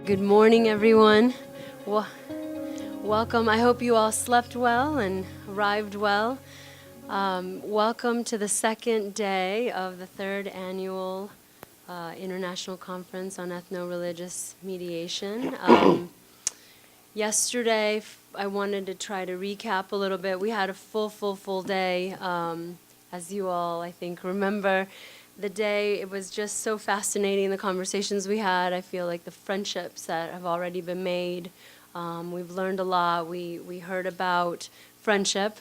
Good morning, everyone. Welcome. I hope you all slept well and arrived well. Welcome to the second day of the third annual International Conference on Ethno-Religious Mediation. Yesterday, I wanted to try to recap a little bit. We had a full day, as you all, I think, remember. The day, it was just so fascinating, the conversations we had. I feel like the friendships that have already been made. We've learned a lot. We heard about friendship.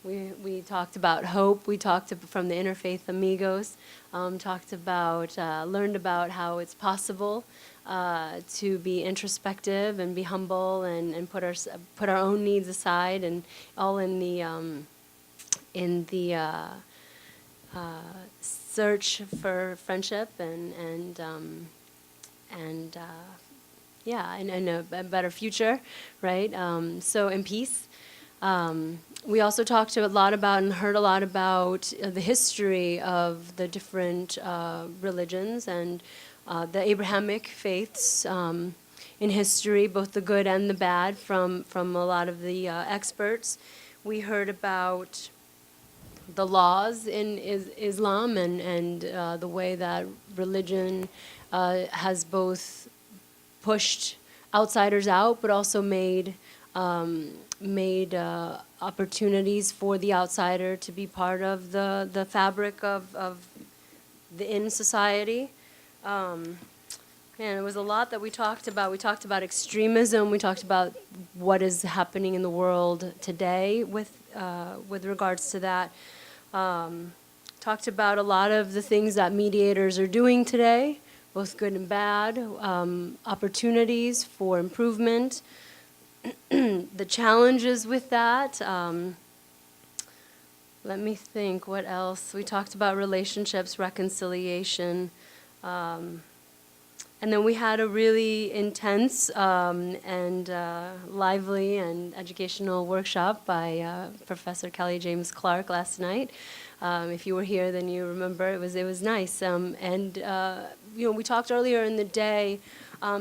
We talked about hope. We talked from the Interfaith Amigos. Learned about how it's possible to be introspective and be humble and put our own needs aside, and all in the search for friendship and a better future, right? So in peace. We also talked a lot about and heard a lot about the history of the different religions and the Abrahamic faiths in history, both the good and the bad, from a lot of the experts. We heard about the laws in Islam and the way that religion has both pushed outsiders out, but also made opportunities for the outsider to be part of the fabric of the in society. And it was a lot that we talked about. We talked about extremism. We talked about what is happening in the world today with regards to that. Talked about a lot of the things that mediators are doing today, both good and bad, opportunities for improvement, the challenges with that. Let me think, what else? We talked about relationships, reconciliation, and then we had a really intense and lively and educational workshop by Professor Kelly James Clark last night. If you were here, then you remember it was nice. We talked earlier in the day.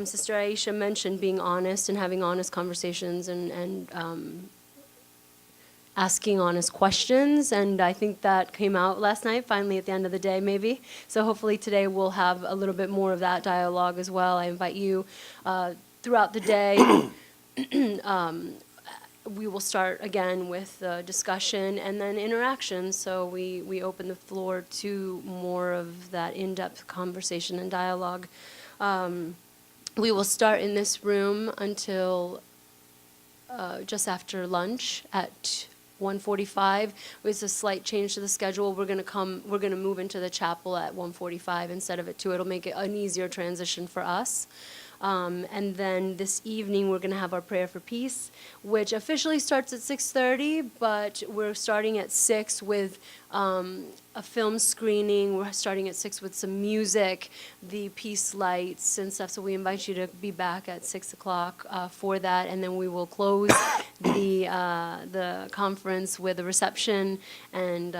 Sister Aisha mentioned being honest and having honest conversations and asking honest questions, and I think that came out last night, finally at the end of the day, maybe. So hopefully today we'll have a little bit more of that dialogue as well. I invite you throughout the day. We will start again with discussion and then interaction, so we open the floor to more of that in-depth conversation and dialogue. We will start in this room until just after lunch at 1:45. It's a slight change to the schedule. We're gonna move into the chapel at 1:45 instead of at 2. It'll make it an easier transition for us. And then this evening we're gonna have our prayer for peace, which officially starts at 6:30, but we're starting at 6 with a film screening. We're starting at 6 with some music, the peace lights and stuff. So we invite you to be back at 6 o'clock for that, and then we will close the conference with a reception and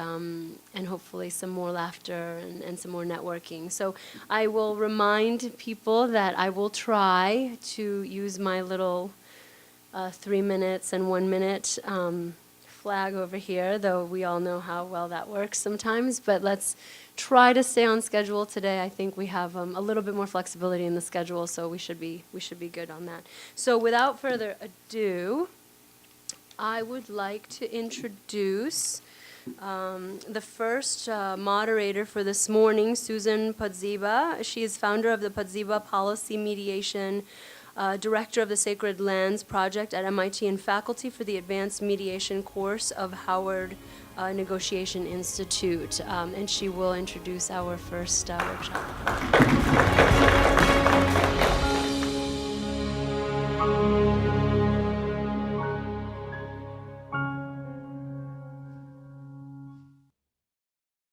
hopefully some more laughter and some more networking. So I will remind people that I will try to use my little 3 minutes and 1 minute flag over here, though we all know how well that works sometimes. But let's try to stay on schedule today. I think we have a little bit more flexibility in the schedule, so we should be good on that. So without further ado, I would like to introduce the first moderator for this morning, Susan Podziba. She is founder of the Podziba Policy Mediation, Director of the Sacred Lands Project at MIT, and faculty for the Advanced Mediation course of Howard Negotiation Institute. And she will introduce our first workshop.